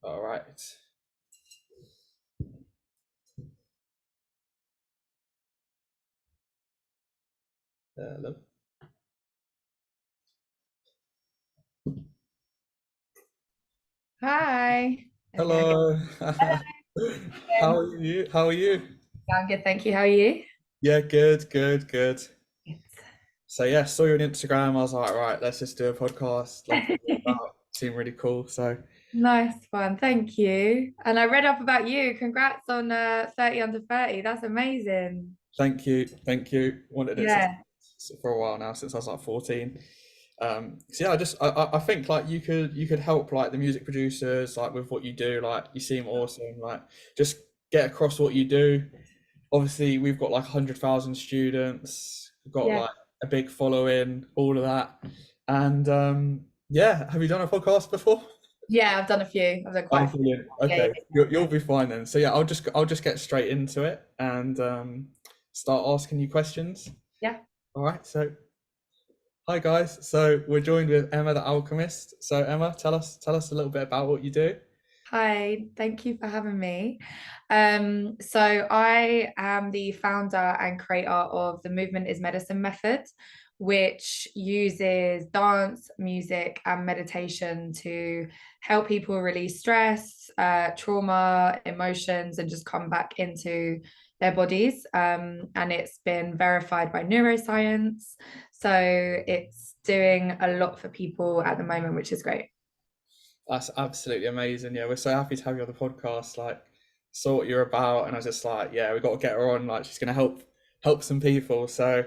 All right. Hello. Hi. Okay, okay. Hello. How Again. are you? How are you? I'm good, thank you. How are you? Yeah, good, good, good. Good. So yeah, saw you on Instagram. I was like, right, let's just do a podcast. Love what you're about. Seemed really cool. So Nice one, thank you. And I read up about you. Congrats on 30 under 30. That's amazing. thank you, thank you. Wanted it Yeah, for a while now, since I was like 14. So yeah, I think like you could help like the music producers like with what you do. Like you seem awesome. Like just get across what you do. Obviously we've got like 100,000 students, we've got yeah. like a big following, all of that. And yeah, have you done a podcast before? Yeah, I've done a few. I've done quite Oh, a few. brilliant. Yeah, Okay, yeah. you'll be fine then. So yeah, I'll just get straight into it and start asking you questions. Yeah. All right. So hi guys. So we're joined with Emma the Alchemist. So Emma, tell us a little bit about what you do. Hi, thank you for having me. So I am the founder and creator of the Movement is Medicine method, which uses dance, music, and meditation to help people release stress, trauma, emotions, and just come back into their bodies. And it's been verified by neuroscience. So it's doing a lot for people at the moment, which is great. That's absolutely amazing. Yeah, we're so happy to have you on the podcast. Like, saw what you're about, and I was just like, yeah, we've got to get her on. Like, she's gonna help some people. So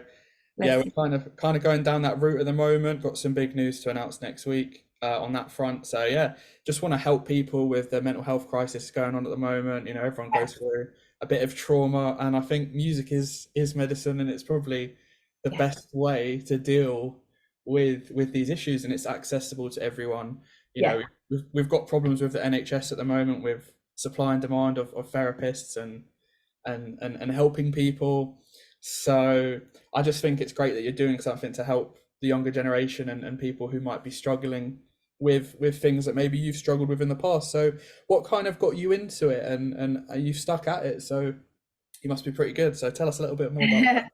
yeah, Bless you. we're kind of going down that route at the moment. Got some big news to announce next week on that front. So yeah, just want to help people with the mental health crisis going on at the moment. You know, everyone goes through a bit of trauma, and I think music is medicine, and it's probably the Yeah. best way to deal with these issues, and it's accessible to everyone. You know, Yeah. we've got problems with the NHS at the moment with supply and demand of therapists and helping people. So I just think it's great that you're doing something to help the younger generation and people who might be struggling with things that maybe you've struggled with in the past. So what kind of got you into it and are you stuck at it? So you must be pretty good. So tell us a little bit more about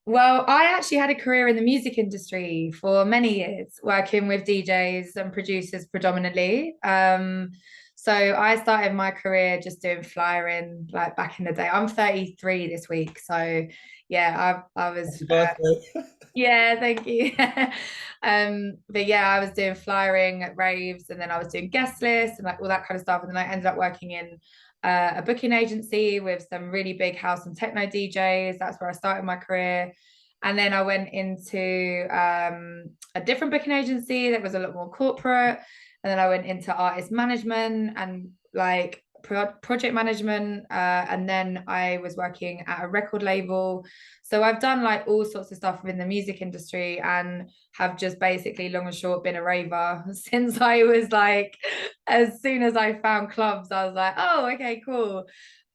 Well, I actually had a career in the music industry for many years, working with DJs and producers predominantly. So I started my career just doing flyering, like back in the day. I'm 33 this week, so yeah, I was happy birthday. yeah, thank you. But yeah, I was doing flyering at raves, and then I was doing guest lists and like all that kind of stuff. And then I ended up working in a booking agency with some really big house and techno DJs. That's where I started my career. And then I went into a different booking agency that was a lot more corporate. And then I went into artist management and like project management. And then I was working at a record label. So I've done like all sorts of stuff within the music industry and have just basically long and short been a raver since I was like, as soon as I found clubs, I was like, oh, okay, cool.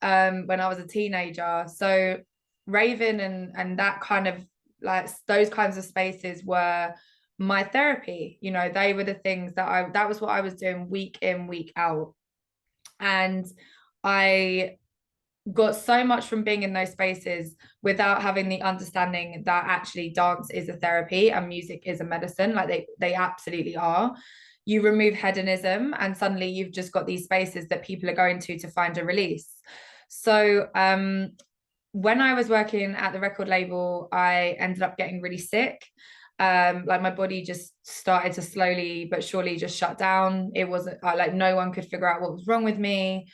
When I was a teenager. So raving and that kind of like those kinds of spaces were my therapy. You know, they were the things that was what I was doing week in, week out. And I got so much from being in those spaces without having the understanding that actually dance is a therapy and music is a medicine. Like they absolutely are. You remove hedonism and suddenly you've just got these spaces that people are going to find a release. So when I was working at the record label, I ended up getting really sick. Like my body just started to slowly but surely just shut down. It wasn't like no one could figure out what was wrong with me.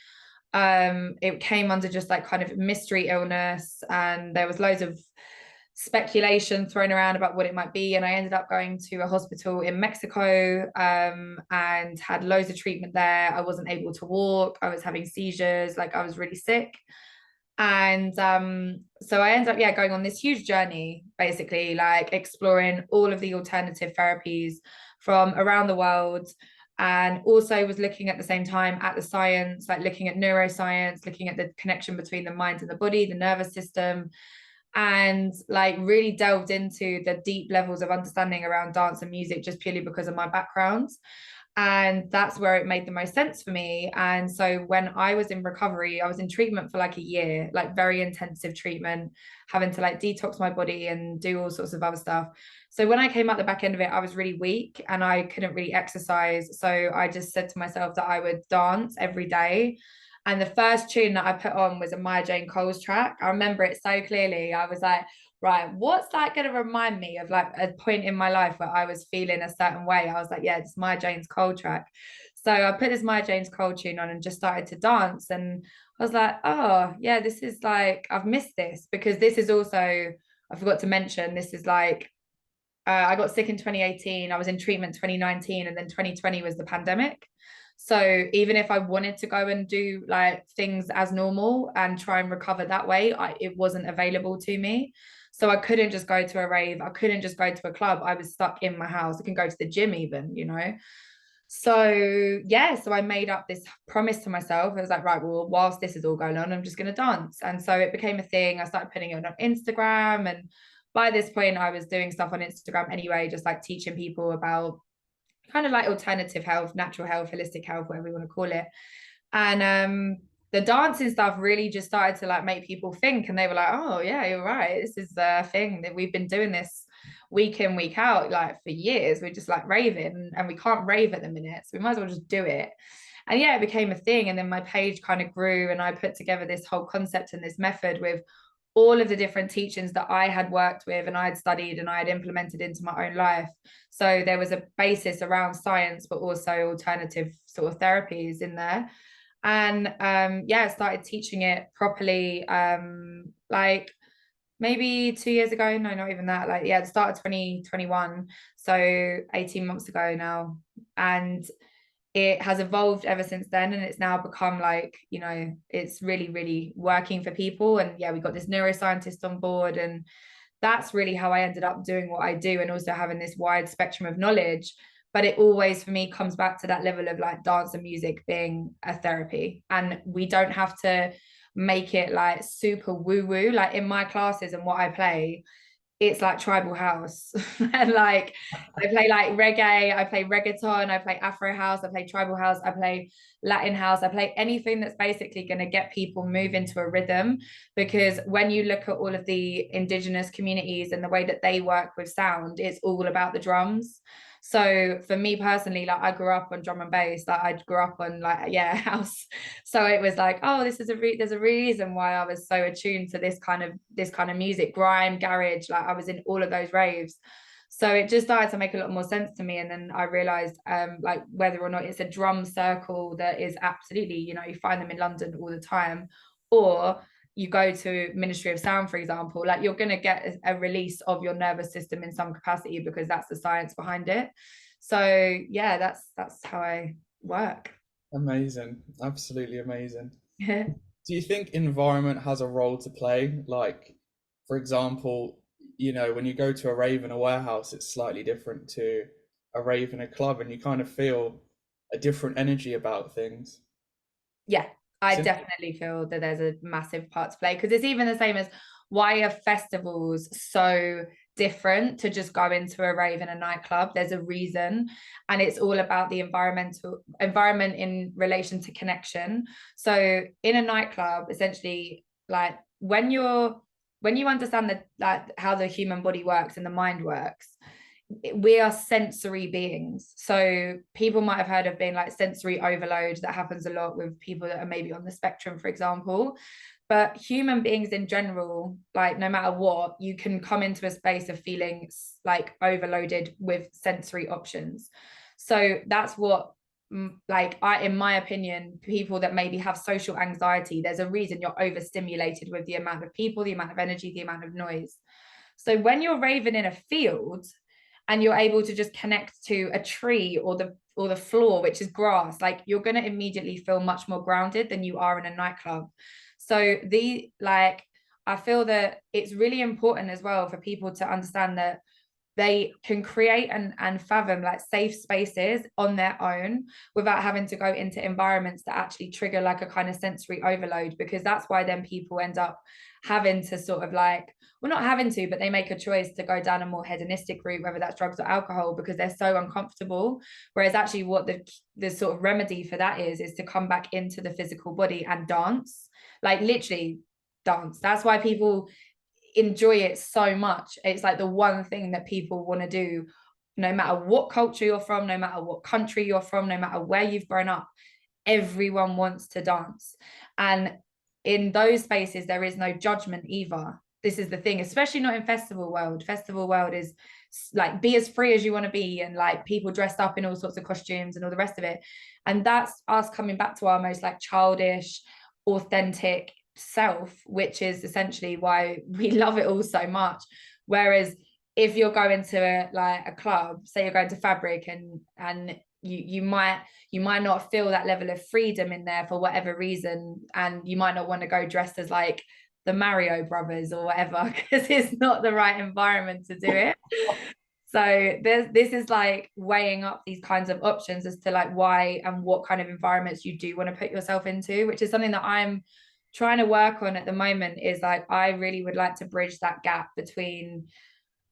It came under just like kind of mystery illness, and there was loads of speculation thrown around about what it might be. And I ended up going to a hospital in Mexico and had loads of treatment there. I wasn't able to walk, I was having seizures, like I was really sick. And so I ended up, yeah, going on this huge journey, basically, like exploring all of the alternative therapies from around the world. And also was looking at the same time at the science, like looking at neuroscience, looking at the connection between the mind and the body, the nervous system. and like really delved into the deep levels of understanding around dance and music just purely because of my background. And that's where it made the most sense for me. And so when I was in recovery, I was in treatment for like a year, like very intensive treatment, having to like detox my body and do all sorts of other stuff. So when I came out the back end of it, I was really weak and I couldn't really exercise. So I just said to myself that I would dance every day. And the first tune that I put on was a Maya Jane Coles track. I remember it so clearly. I was like, right, what's that going to remind me of, like a point in my life where I was feeling a certain way? I was like, yeah, it's Maya Jane's Cole track. So I put this Maya Jane's Cole tune on and just started to dance. And I was like, oh, yeah, this is like, I've missed this, because this is also, I forgot to mention, this is like, I got sick in 2018. I was in treatment 2019, and then 2020 was the pandemic. So even if I wanted to go and do like things as normal and try and recover that way, it wasn't available to me. So I couldn't just go to a rave. I couldn't just go to a club. I was stuck in my house. I can go to the gym even, you know. So yeah, so I made up this promise to myself. I was like, right, well, whilst this is all going on, I'm just going to dance. And so it became a thing. I started putting it on Instagram, and by this point I was doing stuff on Instagram anyway, just like teaching people about kind of like alternative health, natural health, holistic health, whatever you want to call it. And the dancing stuff really just started to like make people think, and they were like, oh yeah, you're right, this is a thing that we've been doing this week in, week out, like for years. We're just like raving, and we can't rave at the minute, so we might as well just do it. And yeah, it became a thing. And then my page kind of grew, and I put together this whole concept and this method with all of the different teachings that I had worked with and I had studied and I had implemented into my own life. So there was a basis around science, but also alternative sort of therapies in there. And yeah, I started teaching it properly like maybe 2 years ago. No, not even that. Like, yeah, the start of 2021. So 18 months ago now. And it has evolved ever since then, and it's now become like, you know, it's really, really working for people. And yeah, we got this neuroscientist on board, and that's really how I ended up doing what I do, and also having this wide spectrum of knowledge. But it always for me comes back to that level of like dance and music being a therapy, and we don't have to make it like super woo woo. Like in my classes and what I play, it's like tribal house. And like I play like reggae, I play reggaeton, I play Afro house, I play tribal house, I play Latin house, I play anything that's basically going to get people move into a rhythm. Because when you look at all of the indigenous communities and the way that they work with sound, it's all about the drums. So for me personally, like I grew up on drum and bass, like I grew up on like, yeah, house. So it was like, oh, this is there's a reason why I was so attuned to this kind of music, grime, garage. Like I was in all of those raves. So it just started to make a lot more sense to me. And then I realized like whether or not it's a drum circle that is absolutely, you know, you find them in London all the time, or you go to Ministry of Sound, for example, like you're going to get a release of your nervous system in some capacity, because that's the science behind it. So yeah, that's how I work. Amazing, absolutely amazing. Yeah. Do you think environment has a role to play? Like, for example, you know, when you go to a rave in a warehouse, it's slightly different to a rave in a club, and you kind of feel a different energy about things. Yeah, I Sim- definitely feel that there's a massive part to play, because it's even the same as why are festivals so different to just go into a rave in a nightclub. There's a reason, and it's all about the environment in relation to connection. So in a nightclub, essentially, like when you understand that how the human body works and the mind works, we are sensory beings. So people might have heard of being like sensory overload. That happens a lot with people that are maybe on the spectrum, for example. But human beings in general, like no matter what, you can come into a space of feeling like overloaded with sensory options. So that's what, like in my opinion, people that maybe have social anxiety, there's a reason you're overstimulated with the amount of people, the amount of energy, the amount of noise. So when you're raving in a field, and you're able to just connect to a tree or the floor, which is grass, like you're going to immediately feel much more grounded than you are in a nightclub. So I feel that it's really important as well for people to understand that they can create and fathom like safe spaces on their own without having to go into environments that actually trigger like a kind of sensory overload, because that's why then people end up having to sort of like, well, not having to, but they make a choice to go down a more hedonistic route, whether that's drugs or alcohol, because they're so uncomfortable. Whereas actually what the sort of remedy for that is to come back into the physical body and dance, like literally dance. That's why people enjoy it so much. It's like the one thing that people want to do, no matter what culture you're from, no matter what country you're from, no matter where you've grown up, everyone wants to dance. And in those spaces, there is no judgment either. This is the thing, especially not in festival world. Festival world is like, be as free as you want to be, and like people dressed up in all sorts of costumes and all the rest of it. And that's us coming back to our most like childish, authentic self, which is essentially why we love it all so much. Whereas if you're going to like a club, say you're going to Fabric, and you might not feel that level of freedom in there for whatever reason, and you might not want to go dressed as like the Mario brothers or whatever, because it's not the right environment to do it. So this is like weighing up these kinds of options as to like why and what kind of environments you do want to put yourself into, which is something that I'm trying to work on at the moment. Is like, I really would like to bridge that gap between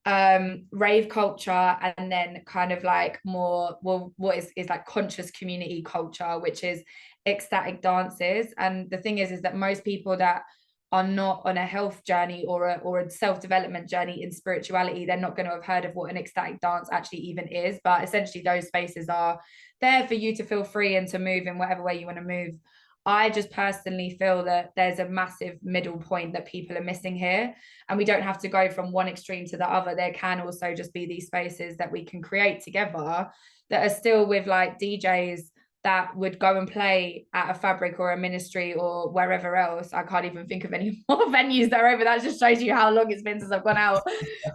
rave culture and then kind of like more, well, what is like conscious community culture, which is ecstatic dances. And the thing is that most people that are not on a health journey or a self-development journey in spirituality, they're not going to have heard of what an ecstatic dance actually even is. But essentially those spaces are there for you to feel free and to move in whatever way you want to move. I just personally feel that there's a massive middle point that people are missing here, and we don't have to go from one extreme to the other. There can also just be these spaces that we can create together that are still with like DJs that would go and play at a Fabric or a Ministry or wherever else. I can't even think of any more venues that are over. That just shows you how long it's been since I've gone out.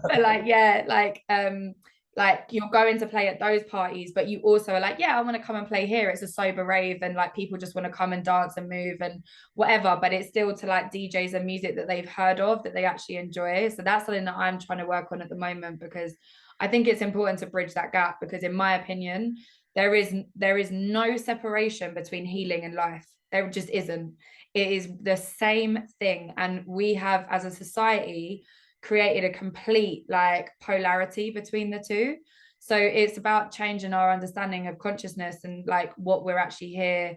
But like, yeah, like you're going to play at those parties, but you also are like, yeah, I want to come and play here. It's a sober rave, and like people just want to come and dance and move and whatever, but it's still to like DJs and music that they've heard of, that they actually enjoy. So that's something that I'm trying to work on at the moment, because I think it's important to bridge that gap, because in my opinion, there is no separation between healing and life. There just isn't. It is the same thing. And we have, as a society, created a complete like polarity between the two. So it's about changing our understanding of consciousness and like what we're actually here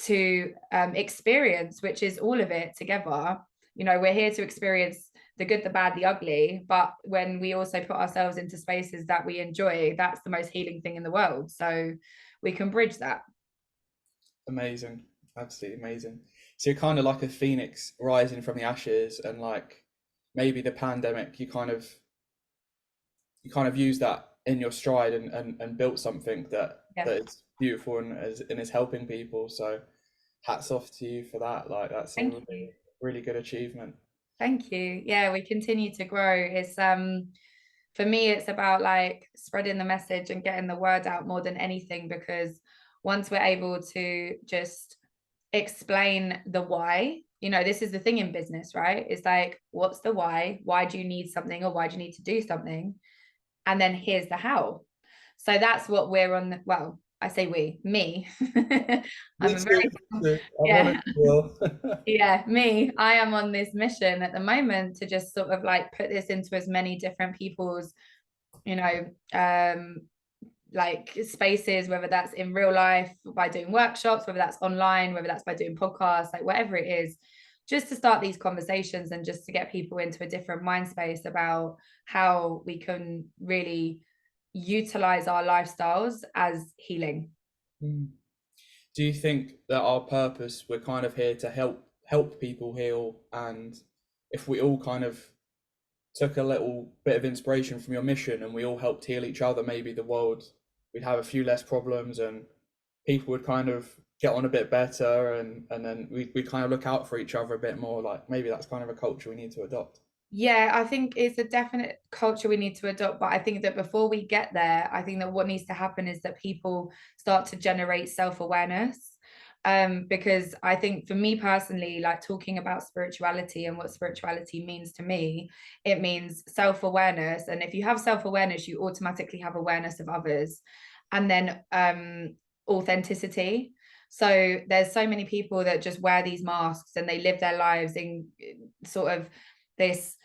to experience, which is all of it together. You know, we're here to experience the good, the bad, the ugly, but when we also put ourselves into spaces that we enjoy, that's the most healing thing in the world. So we can bridge that. Amazing, absolutely amazing. So you're kind of like a phoenix rising from the ashes, and like maybe the pandemic, you kind of use that in your stride, and built something Yeah. that is beautiful and is helping people. So hats off to you for that. Like that's a Thank really, you. really good achievement. Thank you. Yeah, we continue to grow. It's for me, it's about like spreading the message and getting the word out more than anything, because once we're able to just explain the why, you know, this is the thing in business, right? It's like, what's the why? Why do you need something, or why do you need to do something? And then here's the how. So that's what we're on. Well, I say me. Me I'm a very, too. Me too. I'm on yeah, it as well. yeah, me. I am on this mission at the moment to just sort of like put this into as many different people's, you know, like spaces, whether that's in real life by doing workshops, whether that's online, whether that's by doing podcasts, like whatever it is, just to start these conversations and just to get people into a different mind space about how we can really utilize our lifestyles as healing. Mm. Do you think that our purpose, we're kind of here to help people heal, and if we all kind of took a little bit of inspiration from your mission and we all helped heal each other, maybe the world, we'd have a few less problems, and people would kind of get on a bit better, and then we kind of look out for each other a bit more. Like maybe that's kind of a culture we need to adopt. Yeah, I think it's a definite culture we need to adopt. But I think that before we get there, I think that what needs to happen is that people start to generate self-awareness. Because I think for me personally, like talking about spirituality and what spirituality means to me, it means self-awareness. And if you have self-awareness, you automatically have awareness of others. And then authenticity. So there's so many people that just wear these masks and they live their lives in sort of this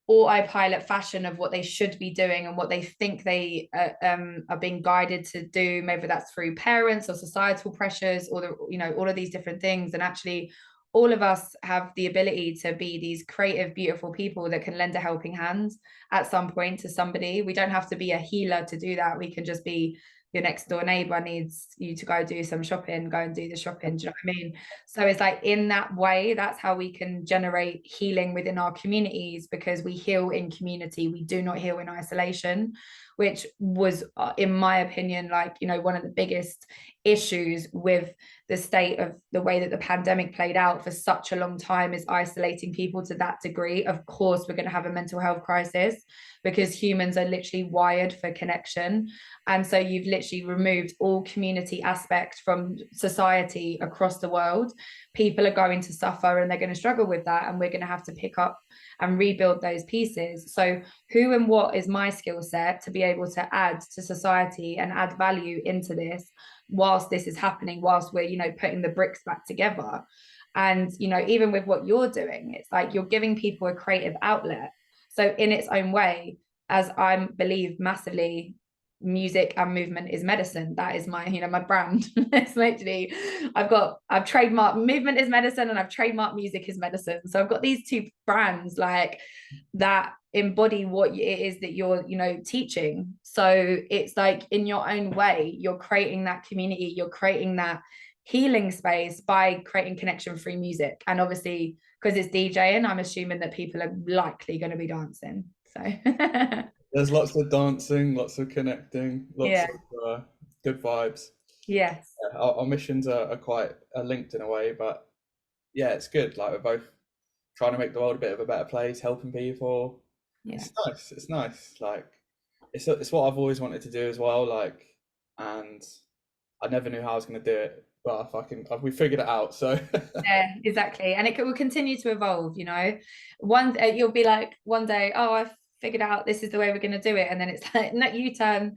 autopilot fashion of what they should be doing and what they think they are being guided to do. Maybe that's through parents or societal pressures or all of these different things. And actually, all of us have the ability to be these creative, beautiful people that can lend a helping hand at some point to somebody. We don't have to be a healer to do that. We can just be your next door neighbor needs you to go do some shopping, go and do the shopping. Do you know what I mean? So it's like in that way, that's how we can generate healing within our communities, because we heal in community. We do not heal in isolation, which was, in my opinion, like, one of the biggest issues with the state of the way that the pandemic played out for such a long time, is isolating people to that degree. Of course, we're going to have a mental health crisis because humans are literally wired for connection. And so you've literally removed all community aspect from society across the world. People are going to suffer and they're going to struggle with that. And we're going to have to pick up and rebuild those pieces. So who and what is my skill set to be able to add to society and add value into this whilst this is happening, whilst we're, putting the bricks back together. And, even with what you're doing, it's like you're giving people a creative outlet. So in its own way, as I believe massively, music and movement is medicine. That is my my brand. It's literally, I've trademarked movement is medicine and I've trademarked music is medicine. So I've got these two brands like that embody what it is that you're teaching. So it's like, in your own way, you're creating that community, you're creating that healing space by creating connection through music. And obviously, because it's DJing, I'm assuming that people are likely going to be dancing. So There's lots of dancing, lots of connecting, lots yeah. of good vibes. Yes. Yeah, our missions are quite linked in a way, but yeah, it's good. Like, we're both trying to make the world a bit of a better place, helping people. Yeah. It's nice. It's nice. Like, it's what I've always wanted to do as well. Like, and I never knew how I was going to do it, but we figured it out. So Yeah, exactly. And it will continue to evolve. You'll be like one day, oh, I've figured out this is the way we're going to do it, and then it's like, no, you turn,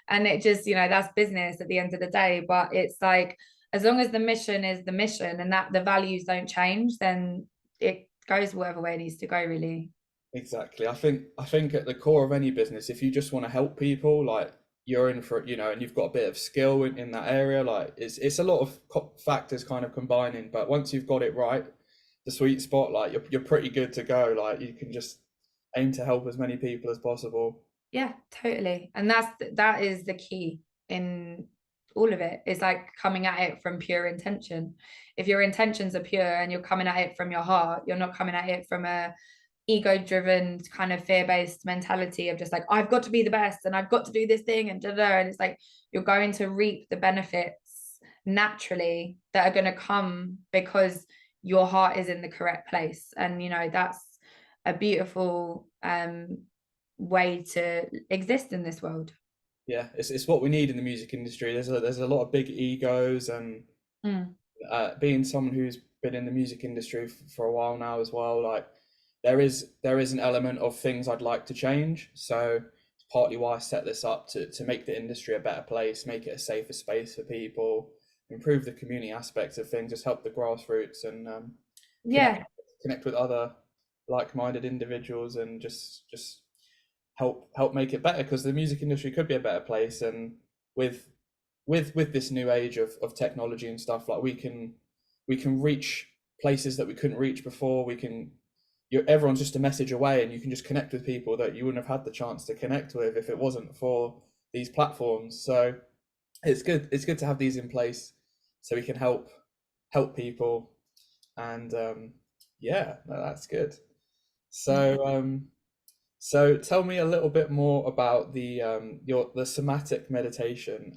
and it just, that's business at the end of the day. But it's like, as long as the mission is the mission and that the values don't change, then it goes whatever way it needs to go, really. exactly. I think at the core of any business, if you just want to help people, like, you're in for it, and you've got a bit of skill in that area. Like, it's a lot of factors kind of combining, but once you've got it right, the sweet spot, like, you're pretty good to go. Like, you can just aim to help as many people as possible. Yeah, totally. And that is the key in all of it. It's like coming at it from pure intention. If your intentions are pure and you're coming at it from your heart, you're not coming at it from a ego-driven kind of fear-based mentality of just like, I've got to be the best and I've got to do this thing and da da. And it's like, you're going to reap the benefits naturally that are going to come because your heart is in the correct place. And that's a beautiful way to exist in this world. Yeah, it's what we need in the music industry. There's a lot of big egos, and being someone who's been in the music industry for a while now as well, like, there is an element of things I'd like to change. So it's partly why I set this up, to make the industry a better place, make it a safer space for people, improve the community aspects of things, just help the grassroots, and Yeah. connect with other like-minded individuals, and just help make it better, because the music industry could be a better place. And with this new age of technology and stuff, like, we can reach places that we couldn't reach before. Everyone's just a message away, and you can just connect with people that you wouldn't have had the chance to connect with if it wasn't for these platforms. So it's good to have these in place, so we can help people. And yeah, no, that's good. So tell me a little bit more about the somatic meditation,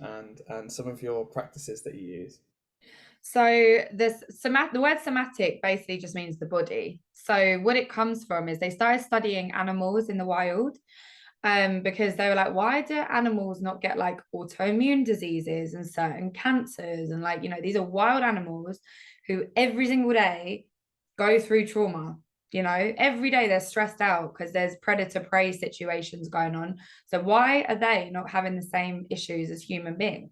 and some of your practices that you use. So the word somatic basically just means the body. So what it comes from is they started studying animals in the wild, because they were like, why do animals not get like autoimmune diseases and certain cancers? And like, these are wild animals who every single day go through trauma. Every day they're stressed out because there's predator prey situations going on. So why are they not having the same issues as human beings?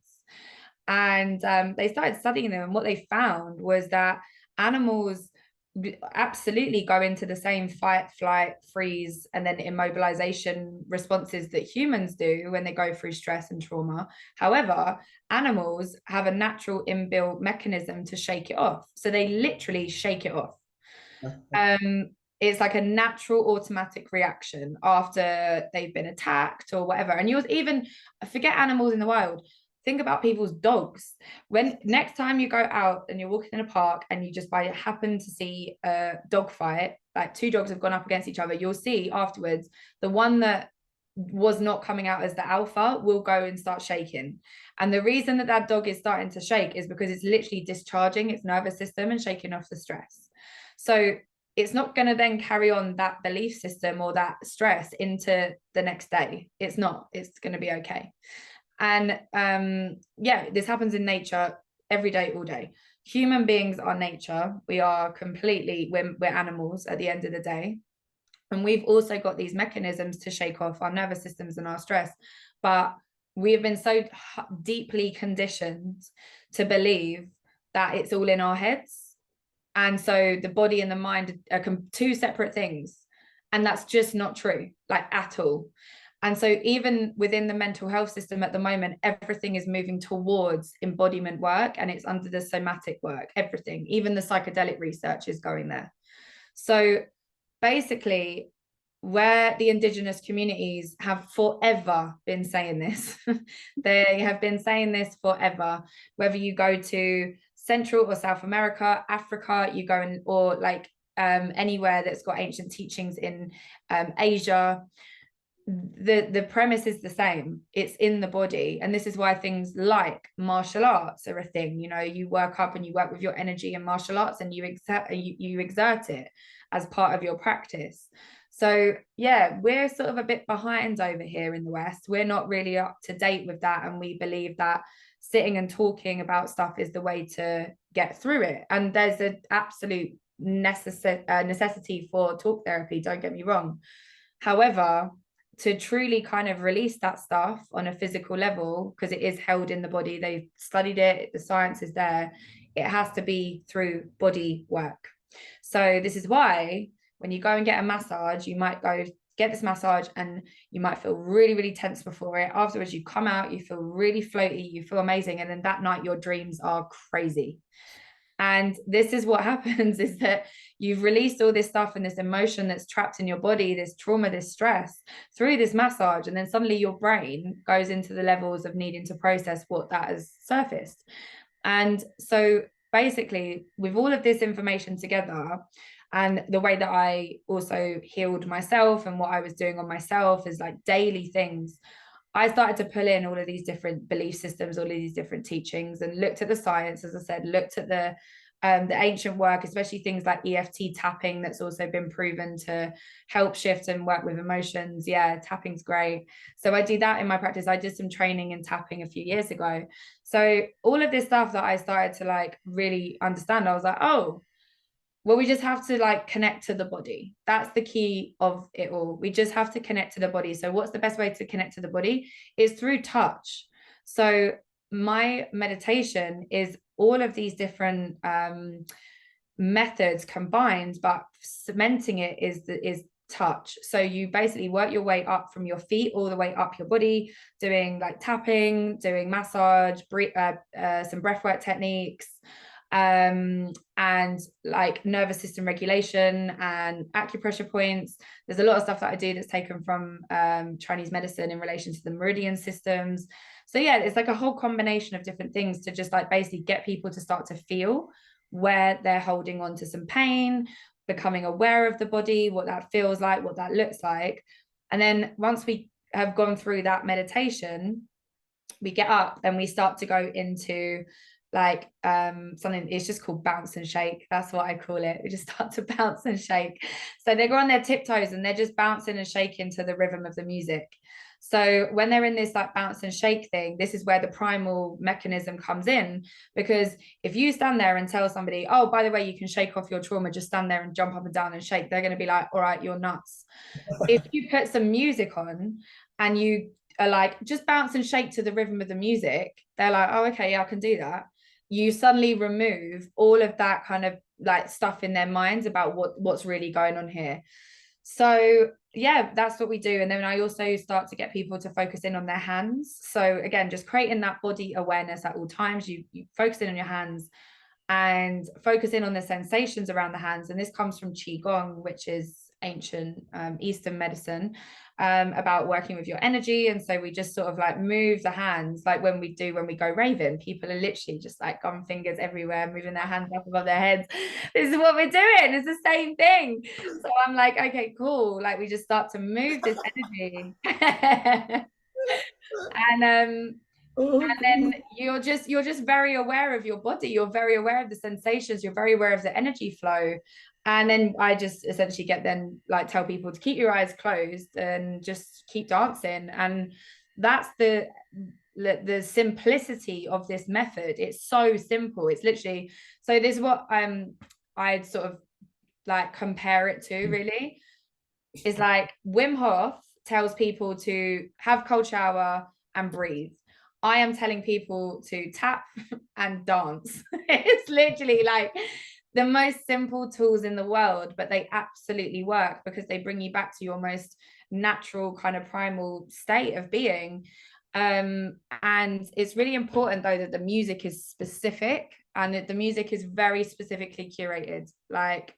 And they started studying them, and what they found was that animals absolutely go into the same fight, flight, freeze, and then immobilization responses that humans do when they go through stress and trauma. However, animals have a natural inbuilt mechanism to shake it off. So they literally shake it off. Um, it's like a natural automatic reaction after they've been attacked or whatever. And you'll even forget animals in the wild. Think about people's dogs. When next time you go out and you're walking in a park and you just by happen to see a dog fight, like two dogs have gone up against each other, you'll see afterwards the one that was not coming out as the alpha will go and start shaking. And the reason that that dog is starting to shake is because it's literally discharging its nervous system and shaking off the stress. So it's not going to then carry on that belief system or that stress into the next day. It's not. It's going to be okay. And yeah, this happens in nature every day, all day. Human beings are nature. We are completely, we're animals at the end of the day. And we've also got these mechanisms to shake off our nervous systems and our stress. But we have been so deeply conditioned to believe that it's all in our heads. And so the body and the mind are two separate things. And that's just not true, like at all. And so even within the mental health system at the moment, everything is moving towards embodiment work, and it's under the somatic work, everything, even the psychedelic research is going there. So basically, where the indigenous communities have forever been saying this, they have been saying this forever, whether you go to Central or South America, Africa, you go in, or like anywhere that's got ancient teachings in Asia, the premise is the same. It's in the body. And this is why things like martial arts are a thing. You know, you work up and you work with your energy in martial arts, and you exert it as part of your practice. So yeah, we're sort of a bit behind over here in the West. We're not really up to date with that, and we believe that sitting and talking about stuff is the way to get through it. And there's an absolute necessity for talk therapy, don't get me wrong. However, to truly kind of release that stuff on a physical level, because it is held in the body, they've studied it, the science is there, it has to be through body work. So this is why when you go and get a massage, you might go get this massage and you might feel really, really tense before it. Afterwards, you come out, you feel really floaty, you feel amazing. And then that night, your dreams are crazy. And this is what happens, is that you've released all this stuff and this emotion that's trapped in your body, this trauma, this stress through this massage. And then suddenly your brain goes into the levels of needing to process what that has surfaced. And so basically, with all of this information together, and the way that I also healed myself and what I was doing on myself is like daily things, I started to pull in all of these different belief systems, all of these different teachings, and looked at the science, as I said, looked at the ancient work, especially things like EFT tapping, that's also been proven to help shift and work with emotions. Yeah, tapping's great. So I do that in my practice. I did some training in tapping a few years ago. So all of this stuff that I started to like really understand, I was like, oh, well, we just have to like connect to the body. That's the key of it all. We just have to connect to the body. So what's the best way to connect to the body? Is through touch. So my meditation is all of these different methods combined, but cementing it is touch. So you basically work your way up from your feet all the way up your body, doing like tapping, doing massage, some breathwork techniques, and like nervous system regulation and acupressure points. There's a lot of stuff that I do that's taken from Chinese medicine in relation to the meridian systems. So yeah, it's like a whole combination of different things to just like basically get people to start to feel where they're holding on to some pain, becoming aware of the body, what that feels like, what that looks like. And then once we have gone through that meditation, we get up and we start to go into like something, it's just called bounce and shake. That's what I call it. We just start to bounce and shake. So they go on their tiptoes and they're just bouncing and shaking to the rhythm of the music. So when they're in this like bounce and shake thing, this is where the primal mechanism comes in. Because if you stand there and tell somebody, oh, by the way, you can shake off your trauma, just stand there and jump up and down and shake, they're going to be like, all right, you're nuts. If you put some music on and you are like, just bounce and shake to the rhythm of the music, they're like, oh, okay, yeah, I can do that. You suddenly remove all of that kind of like stuff in their minds about what's really going on here. So yeah, that's what we do. And then I also start to get people to focus in on their hands. So again, just creating that body awareness at all times. You focus in on your hands and focus in on the sensations around the hands. And this comes from Qigong, which is ancient Eastern medicine, about working with your energy. And so we just sort of like move the hands, like when we go raving, people are literally just like gun fingers everywhere, moving their hands up above their heads. This is what we're doing. It's the same thing. So I'm like, okay, cool. Like we just start to move this energy. And Oh, then you're just very aware of your body, you're very aware of the sensations, you're very aware of the energy flow. And then I just essentially like tell people to keep your eyes closed and just keep dancing. And that's the simplicity of this method. It's so simple. It's literally, so this is what I'd sort of like compare it to, really, is like Wim Hof tells people to have cold shower and breathe. I am telling people to tap and dance. It's literally like the most simple tools in the world, but they absolutely work because they bring you back to your most natural kind of primal state of being. And it's really important though that the music is specific and that the music is very specifically curated. Like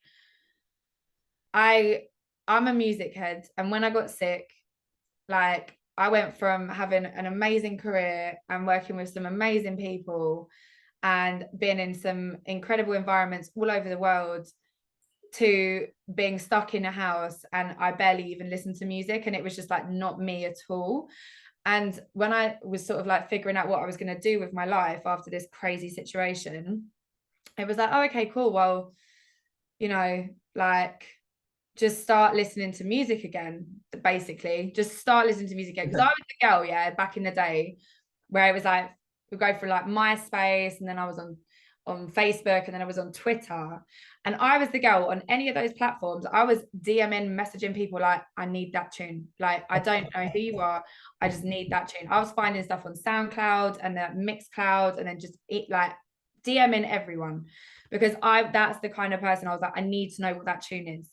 I'm a music head, and when I got sick, like I went from having an amazing career and working with some amazing people and being in some incredible environments all over the world to being stuck in a house and I barely even listened to music, and it was just like not me at all. And when I was sort of like figuring out what I was going to do with my life after this crazy situation, it was like, oh, okay, cool. Well, like just start listening to music again. Basically just start listening to music again, because I was the girl, yeah, back in the day, where it was like we go through like MySpace, and then I was on Facebook, and then I was on Twitter, and I was the girl on any of those platforms. I was DMing, messaging people like, I need that tune, like I don't know who you are, I just need that tune. I was finding stuff on SoundCloud and the Mixcloud, and then just like DMing everyone, because that's the kind of person I was like, I need to know what that tune is.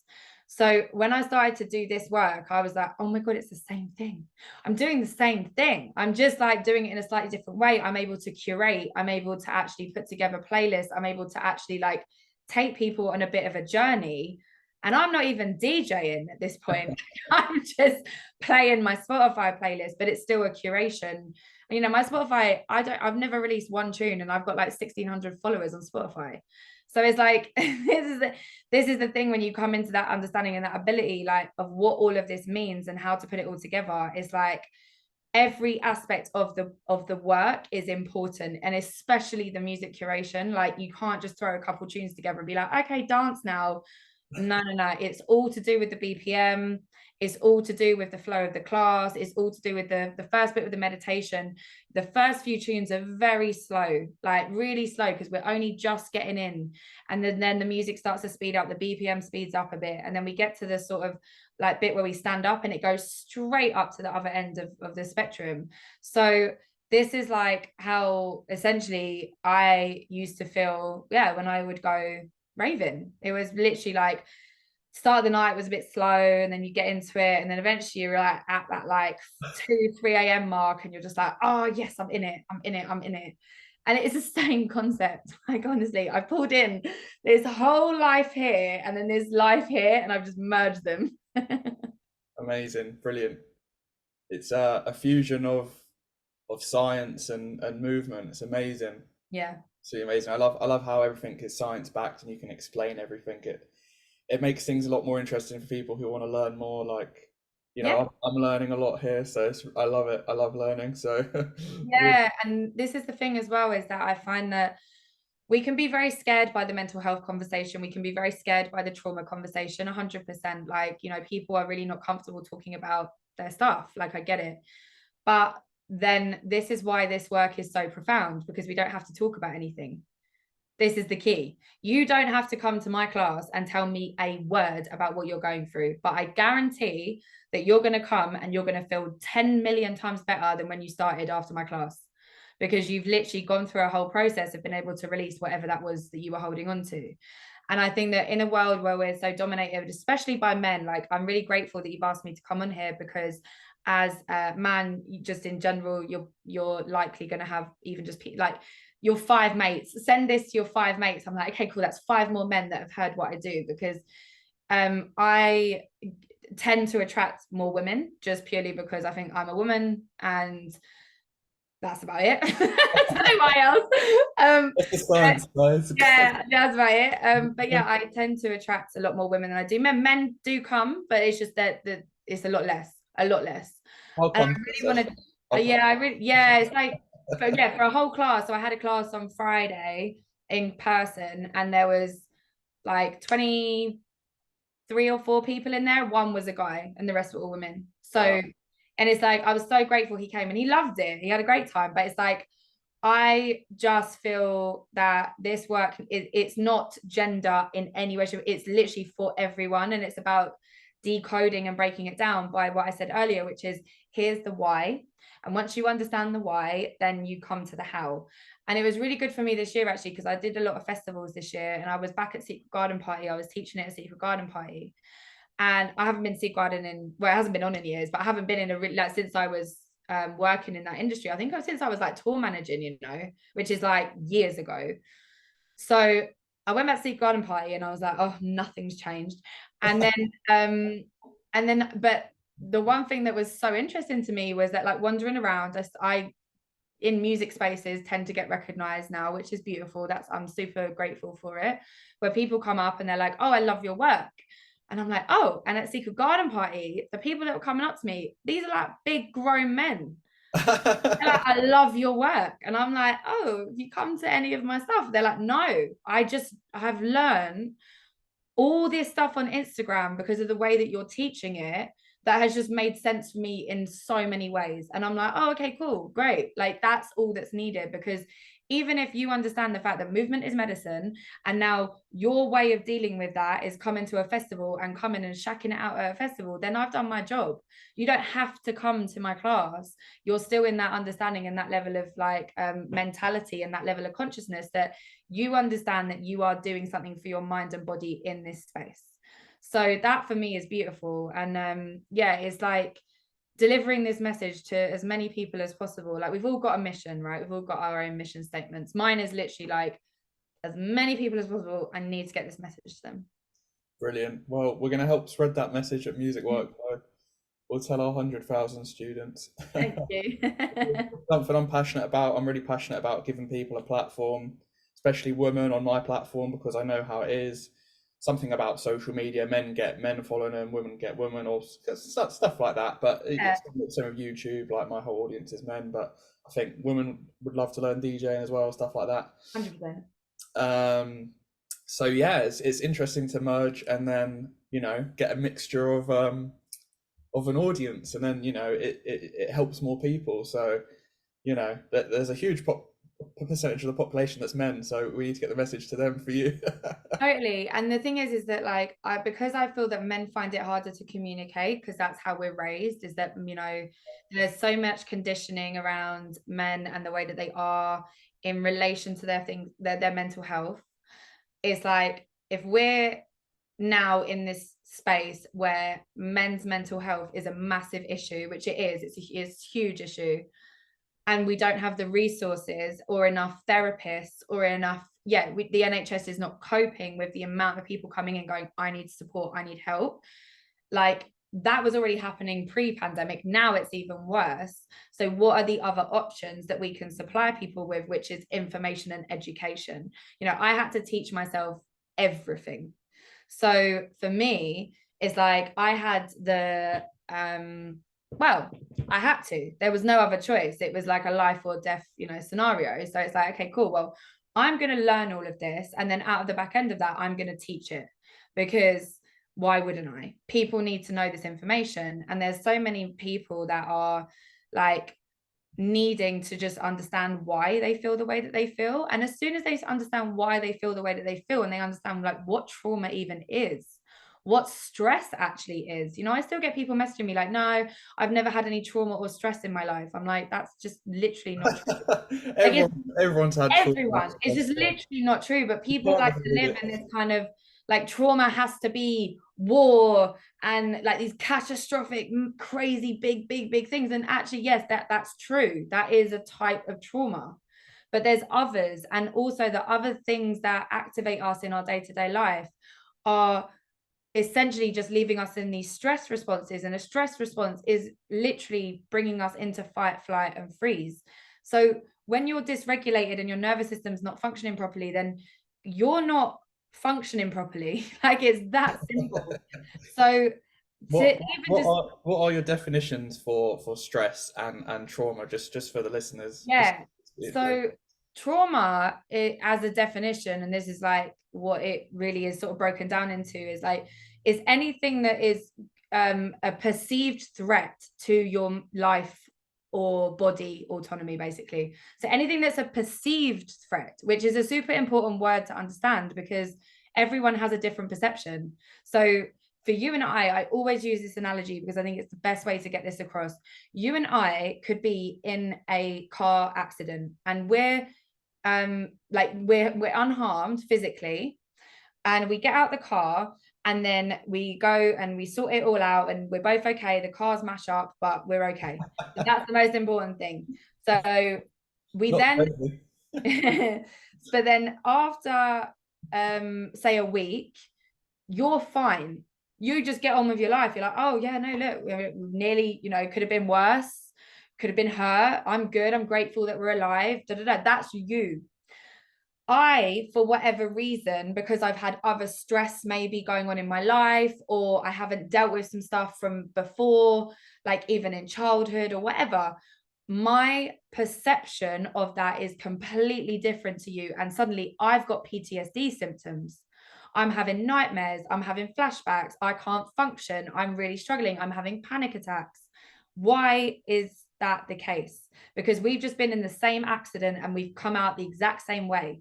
So when I started to do this work, I was like, oh my God, it's the same thing. I'm doing the same thing. I'm just like doing it in a slightly different way. I'm able to curate. I'm able to actually put together playlists. I'm able to actually like take people on a bit of a journey. And I'm not even DJing at this point. I'm just playing my Spotify playlist, but it's still a curation. My Spotify, I've never released one tune, and I've got like 1,600 followers on Spotify. So it's like this is the thing, when you come into that understanding and that ability, like of what all of this means and how to put it all together, is like every aspect of the work is important, and especially the music curation. Like you can't just throw a couple tunes together and be like, okay, dance now. No, it's all to do with the BPM. It's all to do with the flow of the class. It's all to do with the first bit with the meditation. The first few tunes are very slow, like really slow, because we're only just getting in. And then the music starts to speed up, the BPM speeds up a bit. And then we get to the sort of like bit where we stand up, and it goes straight up to the other end of the spectrum. So this is like how essentially I used to feel, yeah, when I would go raving. It was literally like start of the night was a bit slow, and then you get into it, and then eventually you're like at that like 2-3 a.m. mark, and you're just like, oh yes, I'm in it. And it's the same concept. Like honestly, I pulled in this whole life here and then there's life here, and I've just merged them. amazing, brilliant. It's a fusion of science and movement. It's amazing. Yeah. It's really amazing. I love how everything is science backed and you can explain everything. It makes things a lot more interesting for people who want to learn more. Like, Yeah. I'm learning a lot here, so I love it. I love learning. So, really, Yeah. And this is the thing as well, is that I find that we can be very scared by the mental health conversation. We can be very scared by the trauma conversation, 100%. Like, people are really not comfortable talking about their stuff. Like, I get it. But then this is why this work is so profound, because we don't have to talk about anything. This is the key. You don't have to come to my class and tell me a word about what you're going through, but I guarantee that you're going to come and you're going to feel 10 million times better than when you started after my class, because you've literally gone through a whole process of being able to release whatever that was that you were holding on to. And I think that in a world where we're so dominated, especially by men, like, I'm really grateful that you've asked me to come on here, because as a man, just in general, you're likely going to have even just like your 5 mates. Send this to your 5 mates. I'm like, okay, cool, that's 5 more men that have heard what I do, because I tend to attract more women just purely because I think I'm a woman, and that's about it. I don't know why else. That's the science, guys. Yeah, that's about it. But yeah, I tend to attract a lot more women than I do men. Men do come, but it's just that it's a lot less. How And I come? really want to, yeah, it's like, but yeah, for a whole class. So I had a class on Friday in person, and there was like 23 or 4 people in there. One was a guy, and the rest were all women. So, Wow. and it's like, I was so grateful he came and he loved it. He had a great time. But it's like, I just feel that this work it's not gender in any way. It's literally for everyone, and it's about decoding and breaking it down by what I said earlier, which is, here's the why, and once you understand the why, then you come to the how. And it was really good for me this year, actually, because I did a lot of festivals this year, and I was back at Secret Garden Party. I was teaching at a Secret Garden Party, and I haven't been Secret Garden in, well, it hasn't been on in years, but I haven't been in a like since I was working in that industry. I think since I was like tour managing, which is like years ago. So I went back to Secret Garden Party, and I was like, oh, nothing's changed. And then but the one thing that was so interesting to me was that, like, wandering around, I in music spaces tend to get recognized now, which is beautiful. I'm super grateful for it, where people come up and they're like, oh, I love your work. And I'm like, oh, and at Secret Garden Party, the people that were coming up to me, these are like big grown men. They're like, I love your work. And I'm like, oh, have you come to any of my stuff? They're like, no, I have learned all this stuff on Instagram because of the way that you're teaching it, that has just made sense for me in so many ways. And I'm like, oh, okay, cool, great. Like, that's all that's needed, because even if you understand the fact that movement is medicine, and now your way of dealing with that is coming to a festival and coming and shacking it out at a festival, then I've done my job. You don't have to come to my class. You're still in that understanding and that level of like mentality and that level of consciousness that you understand that you are doing something for your mind and body in this space. So that for me is beautiful. And yeah, it's like delivering this message to as many people as possible. Like, we've all got a mission, right? We've all got our own mission statements. Mine is literally like, as many people as possible, I need to get this message to them. Brilliant. Well, we're going to help spread that message at Music Work. We'll tell our 100,000 students. Thank you. Something I'm passionate about. I'm really passionate about giving people a platform, especially women on my platform, because I know how it is. Something about social media, men get men following them, women get women, or stuff like that. But Yeah. it's some of YouTube, like my whole audience is men, but I think women would love to learn DJing as well, stuff like that. 100%. So yeah, it's interesting to merge and then get a mixture of an audience, and then it helps more people. So there's a huge percentage of the population that's men, so we need to get the message to them for you. Totally. And the thing is that, like, because I feel that men find it harder to communicate, because that's how we're raised, is that there's so much conditioning around men and the way that they are in relation to their mental health. It's like, if we're now in this space where men's mental health is a massive issue, which it is, it's a huge issue, and we don't have the resources or enough therapists or enough, the NHS is not coping with the amount of people coming in going, I need support, I need help. Like, that was already happening pre-pandemic. Now it's even worse. So what are the other options that we can supply people with, which is information and education? I had to teach myself everything. So for me, it's like, I had I had to. There was no other choice. It was like a life or death, scenario. So it's like, okay, cool. Well, I'm going to learn all of this. And then out of the back end of that, I'm going to teach it, because why wouldn't I? People need to know this information. And there's so many people that are like needing to just understand why they feel the way that they feel. And as soon as they understand why they feel the way that they feel, and they understand like what trauma even is, what stress actually is, you know, I still get people messaging me like, no, I've never had any trauma or stress in my life. I'm like, that's just literally not true. Like, it's Everyone's had trauma. everyone, it's just literally not true. But people like to live in this kind of like, trauma has to be war and like these catastrophic, crazy, big things. And actually, yes, that's true. That is a type of trauma. But there's others, and also the other things that activate us in our day-to-day life are essentially just leaving us in these stress responses. And a stress response is literally bringing us into fight, flight, and freeze. So when you're dysregulated and your nervous system's not functioning properly, then you're not functioning properly. Like, it's that simple. So what are your definitions for stress and trauma, just for the listeners? Yeah. So trauma, as a definition, and this is like what it really is sort of broken down into, is like, is anything that is a perceived threat to your life or body autonomy, basically. So anything that's a perceived threat, which is a super important word to understand, because everyone has a different perception. So for you and I always use this analogy because I think it's the best way to get this across. You and I could be in a car accident, and we're we're unharmed physically, and we get out the car, and then we go and we sort it all out, and we're both okay. The cars mash up, but we're okay. So that's the most important thing. So we then but then after say a week, you're fine. You just get on with your life. You're like, oh yeah, no, look, we're nearly, you know, could have been worse, could have been hurt. I'm good. I'm grateful that we're alive. That's you. I, for whatever reason, because I've had other stress maybe going on in my life, or I haven't dealt with some stuff from before, like even in childhood or whatever, my perception of that is completely different to you. And suddenly I've got PTSD symptoms. I'm having nightmares. I'm having flashbacks. I can't function. I'm really struggling. I'm having panic attacks. Why is that the case? Because we've just been in the same accident and we've come out the exact same way.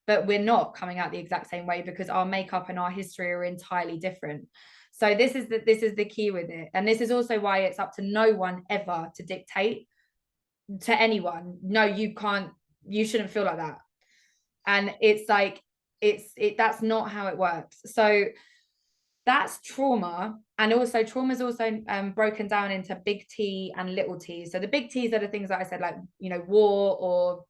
But we're not coming out the exact same way because our makeup and our history are entirely different. So this is the key with it. And this is also why it's up to no one ever to dictate to anyone, no, you can't, you shouldn't feel like that. And it's like, that's not how it works. So that's trauma. And also trauma is also broken down into big T and little t. So the big T's are the things that I said, like, you know, war or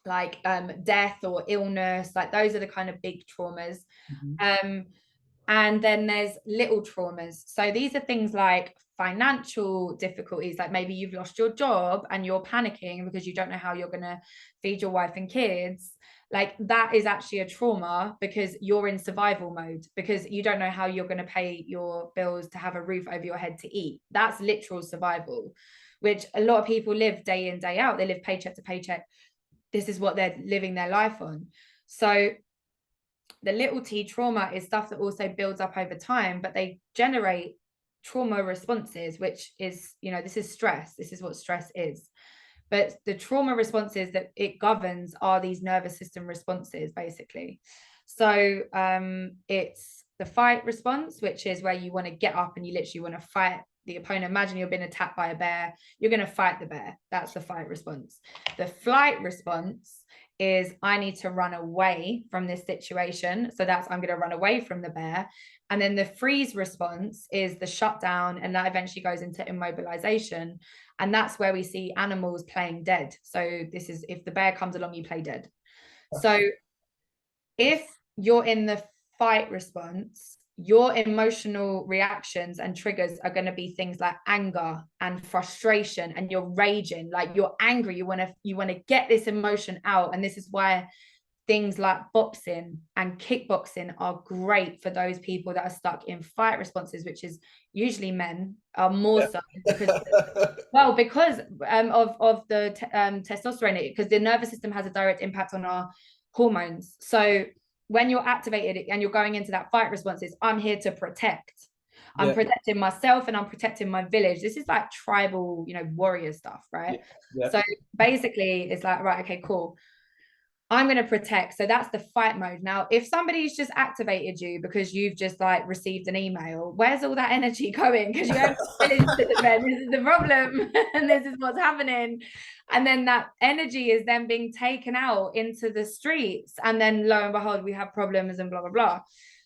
like death or illness, like those are the kind of big traumas. And then there's little traumas. So these are things like financial difficulties, like maybe you've lost your job and you're panicking because you don't know how you're going to feed your wife and kids. Like, that is actually a trauma because you're in survival mode, because you don't know how you're going to pay your bills to have a roof over your head to eat. That's literal survival, which a lot of people live day in, day out. They live paycheck to paycheck. This is what they're living their life on. So the little t trauma is stuff that also builds up over time, but they generate trauma responses, which is, you know, this is stress. This is what stress is. But the trauma responses that it governs are these nervous system responses, basically. So it's the fight response, which is where you want to get up and you literally want to fight the opponent. Imagine you're being attacked by a bear. You're going to fight the bear. That's the fight response. The flight response is, I need to run away from this situation. So that's, I'm going to run away from the bear. And then the freeze response is the shutdown, and that eventually goes into immobilization. And that's where we see animals playing dead. So this is, if the bear comes along, you play dead. So if you're in the fight response, your emotional reactions and triggers are going to be things like anger and frustration, and you're raging, like you're angry, you want to get this emotion out. And this is why things like boxing and kickboxing are great for those people that are stuck in fight responses, which is usually men, are more so because because of the testosterone, because the nervous system has a direct impact on our hormones. So when you're activated and you're going into that fight responses, I'm here to protect. I'm Yeah. protecting myself and I'm protecting my village. This is like tribal, you know, warrior stuff, right? Yeah. Yeah. So basically it's like, right, okay, cool, I'm going to protect. So that's the fight mode. Now, if somebody's just activated you because you've just like received an email, where's all that energy going? Because you haven't finished the event. This is the problem. And this is what's happening. And then that energy is then being taken out into the streets. And then lo and behold, we have problems and blah, blah, blah.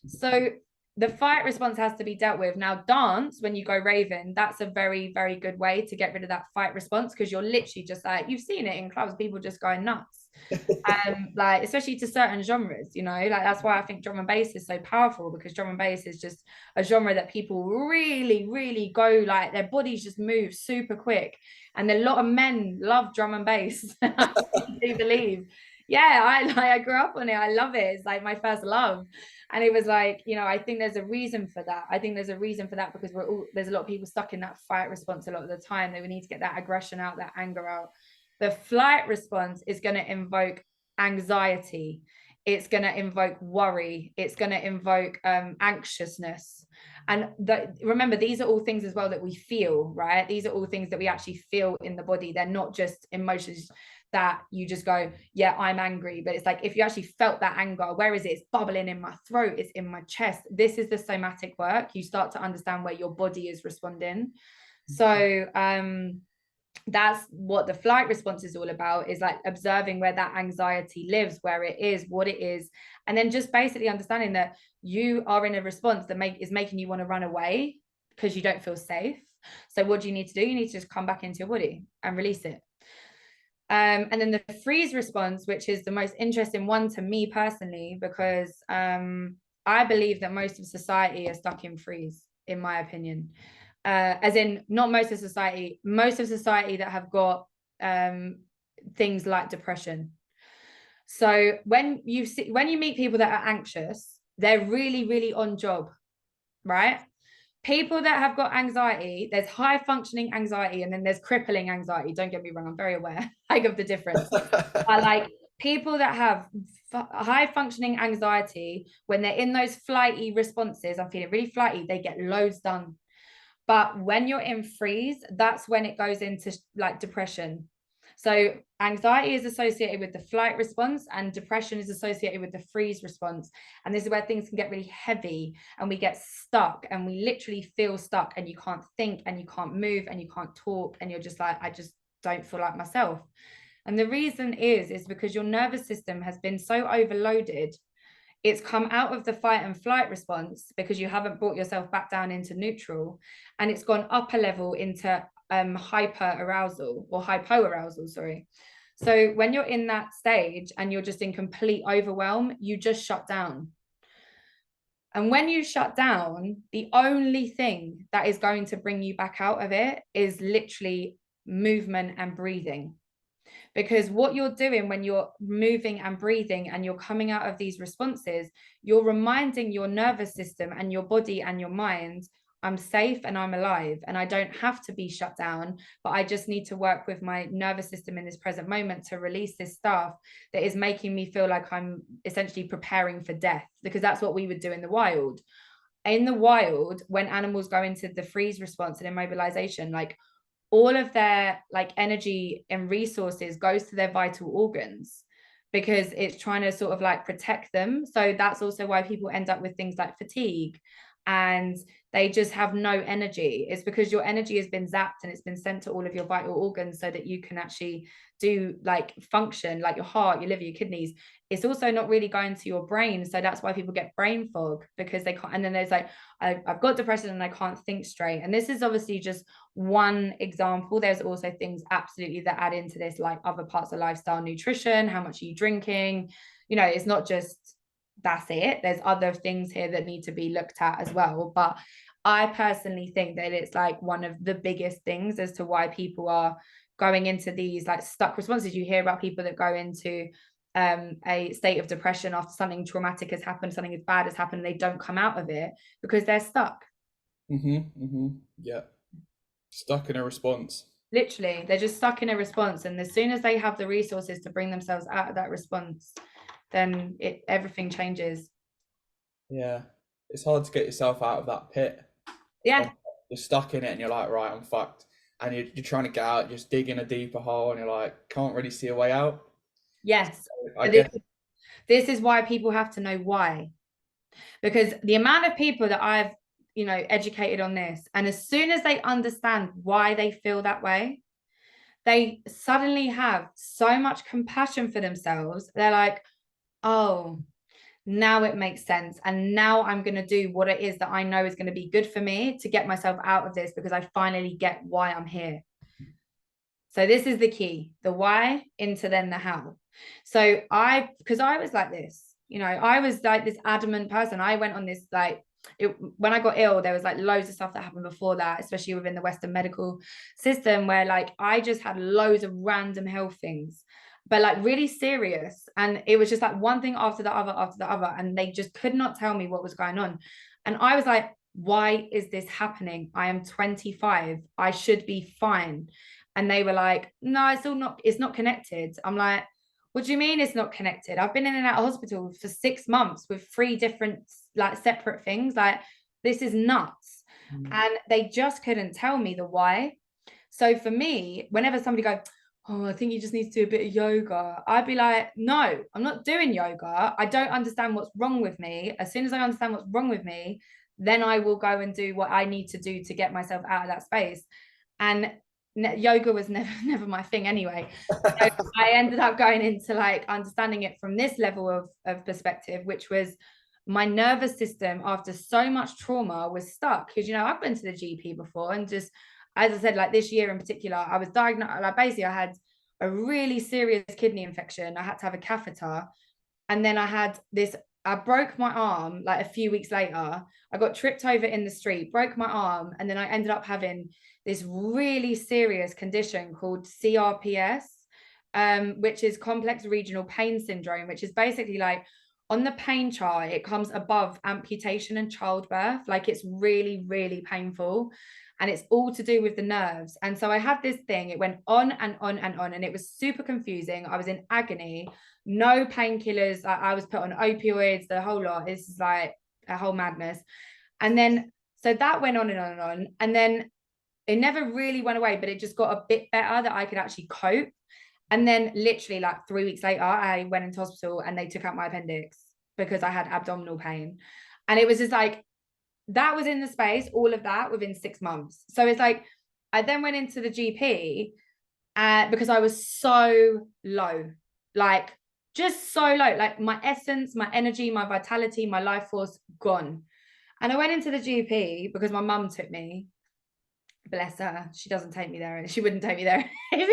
So the fight response has to be dealt with. Now, dance, when you go raving, that's a very, very good way to get rid of that fight response, because you're literally just like, you've seen it in clubs, people just going nuts. Like especially to certain genres, you know, like that's why I think drum and bass is so powerful, because drum and bass is just a genre that people really, really go, like their bodies just move super quick, and a lot of men love drum and bass. I do believe. Yeah, I grew up on it. I love it. It's like my first love. And it was like, you know, I think there's a reason for that. I think there's a reason for that because there's a lot of people stuck in that fight response a lot of the time. They would need to get that aggression out, that anger out. The flight response is going to invoke anxiety. It's going to invoke worry. It's going to invoke anxiousness. And remember, these are all things as well that we feel, right? These are all things that we actually feel in the body. They're not just emotions that you just go, yeah, I'm angry. But it's like, if you actually felt that anger, where is it? It's bubbling in my throat. It's in my chest. This is the somatic work. You start to understand where your body is responding. So, that's what the flight response is all about, is like observing where that anxiety lives, where it is, what it is, and then just basically understanding that you are in a response that is making you want to run away because you don't feel safe. So what do you need to do? You need to just come back into your body and release it. And then the freeze response, which is the most interesting one to me personally, because I believe that most of society are stuck in freeze, in my opinion. As in, not most of society that have got things like depression. So when you meet people that are anxious, they're really, really on job, right? People that have got anxiety, there's high functioning anxiety and then there's crippling anxiety. Don't get me wrong, I'm very aware like of the difference. I like people that have high functioning anxiety, when they're in those flighty responses, I'm feeling really flighty, they get loads done. But when you're in freeze, that's when it goes into like depression. So anxiety is associated with the flight response and depression is associated with the freeze response. And this is where things can get really heavy and we get stuck and we literally feel stuck and you can't think and you can't move and you can't talk and you're just like, I just don't feel like myself. And the reason is because your nervous system has been so overloaded. It's come out of the fight and flight response because you haven't brought yourself back down into neutral, and it's gone up a level into hyper arousal or hypoarousal, sorry. So when you're in that stage and you're just in complete overwhelm, you just shut down. And when you shut down, the only thing that is going to bring you back out of it is literally movement and breathing. Because what you're doing when you're moving and breathing and you're coming out of these responses, you're reminding your nervous system and your body and your mind, I'm safe and I'm alive and I don't have to be shut down, but I just need to work with my nervous system in this present moment to release this stuff that is making me feel like I'm essentially preparing for death, because that's what we would do in the wild. In the wild, when animals go into the freeze response and immobilization, like all of their like energy and resources goes to their vital organs because it's trying to sort of like protect them. So that's also why people end up with things like fatigue and they just have no energy. It's because your energy has been zapped and it's been sent to all of your vital organs so that you can actually do like function, like your heart, your liver, your kidneys. It's also not really going to your brain. So that's why people get brain fog, because they can't. And then there's like, I've got depression and I can't think straight. And this is obviously just one example. There's also things absolutely that add into this, like other parts of lifestyle, nutrition, how much are you drinking? You know, it's not just that's it. There's other things here that need to be looked at as well. But I personally think that it's like one of the biggest things as to why people are going into these like stuck responses. You hear about people that go into a state of depression after something traumatic has happened, something as bad has happened, and they don't come out of it because they're stuck. Yeah. Stuck in a response. Literally, they're just stuck in a response. And as soon as they have the resources to bring themselves out of that response, then everything changes. Yeah. It's hard to get yourself out of that pit. Yeah. you're stuck in it and you're like, right, I'm fucked. And you're trying to get out, just digging a deeper hole, and you're like, can't really see a way out. Yes. So I But this, guess, this is why people have to know why. Because the amount of people that I've, educated on this, and as soon as they understand why they feel that way, they suddenly have so much compassion for themselves. They're like, oh, now it makes sense. And now I'm going to do what it is that I know is going to be good for me to get myself out of this, because I finally get why I'm here. So this is the key, the why into then the how. So because I was like this, I was like this adamant person. I went on this, when I got ill, there was like loads of stuff that happened before that, especially within the Western medical system, where like I just had loads of random health things, but like really serious. And it was just like one thing after the other. And they just could not tell me what was going on. And I was like, why is this happening? I am 25. I should be fine. And they were like, no, it's not connected. I'm like, what do you mean it's not connected? I've been in and out of hospital for 6 months with 3 different like separate things. Like, this is nuts. And they just couldn't tell me the why. So for me, whenever somebody goes, oh, I think you just need to do a bit of yoga, I'd be like, no, I'm not doing yoga. I don't understand what's wrong with me. As soon as I understand what's wrong with me, then I will go and do what I need to do to get myself out of that space. And yoga was never my thing anyway. So I ended up going into like understanding it from this level of perspective, which was my nervous system after so much trauma was stuck. Because I've been to the GP before, and just, as I said, like this year in particular, I was diagnosed, like basically I had a really serious kidney infection. I had to have a catheter. And then I broke my arm like a few weeks later. I got tripped over in the street, broke my arm, and then I ended up having this really serious condition called CRPS, which is complex regional pain syndrome, which is basically like, on the pain chart, it comes above amputation and childbirth. Like, it's really, really painful. And it's all to do with the nerves. And so I had this thing, it went on and on and on, and it was super confusing. I was in agony, no painkillers. I was put on opioids, the whole lot. It's like a whole madness. And then, so that went on and on and on. And then it never really went away, but it just got a bit better that I could actually cope. And then literally like 3 weeks later, I went into hospital and they took out my appendix because I had abdominal pain. And it was just like, that was in the space, all of that within 6 months. So it's like, I then went into the GP because I was so low, like just so low, like my essence, my energy, my vitality, my life force gone. And I went into the GP because my mum took me. Bless her, she doesn't take me there, and she wouldn't take me there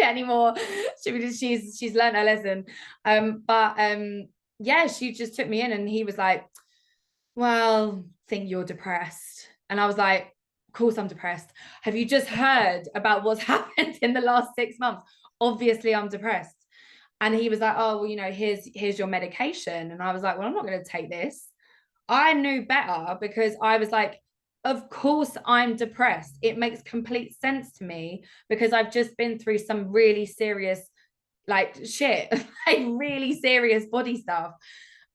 anymore. She's learned her lesson. Yeah, she just took me in, and he was like, well, think you're depressed. And I was like, of course I'm depressed. Have you just heard about what's happened in the last 6 months? Obviously I'm depressed. And he was like, oh, well, here's your medication. And I was like, well, I'm not going to take this. I knew better, because I was like, of course I'm depressed. It makes complete sense to me, because I've just been through some really serious like shit, like really serious body stuff.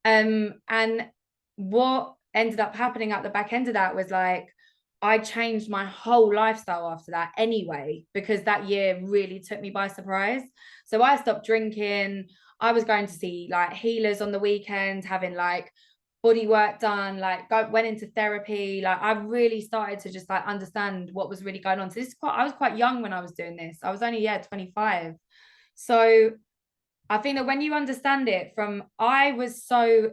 And what ended up happening at the back end of that was like, I changed my whole lifestyle after that anyway, because that year really took me by surprise. So I stopped drinking. I was going to see like healers on the weekend, having like body work done, like went into therapy. Like, I really started to just like understand what was really going on. So I was quite young when I was doing this. I was only 25. So I think that when you understand it I was so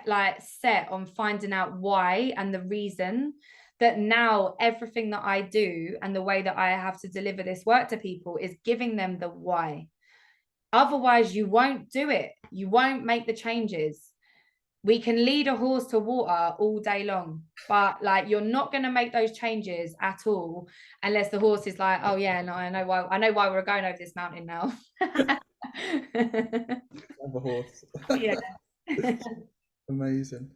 like set on finding out why and the reason, that now everything that I do and the way that I have to deliver this work to people is giving them the why. Otherwise, you won't do it. You won't make the changes. We can lead a horse to water all day long, but like, you're not going to make those changes at all unless the horse is like, oh yeah, no, I know why we're going over this mountain now. have a horse. Yeah. Amazing.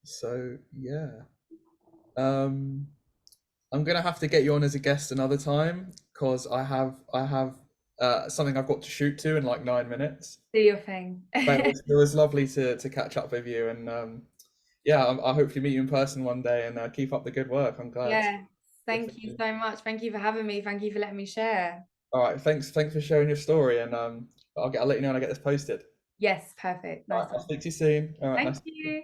So yeah, um, I'm gonna have to get you on as a guest another time, because I have something I've got to shoot to in like 9 minutes. Do your thing. But it was lovely to catch up with you, and yeah, I hopefully meet you in person one day and keep up the good work. I'm glad. Yeah. Thank you Definitely. so much. Thank you for having me. Thank you for letting me share. All right, thanks for sharing your story, and I'll let you know when I get this posted. Yes, perfect. All Nice right, I'll one. speak to you soon. All right, Thank nice. you.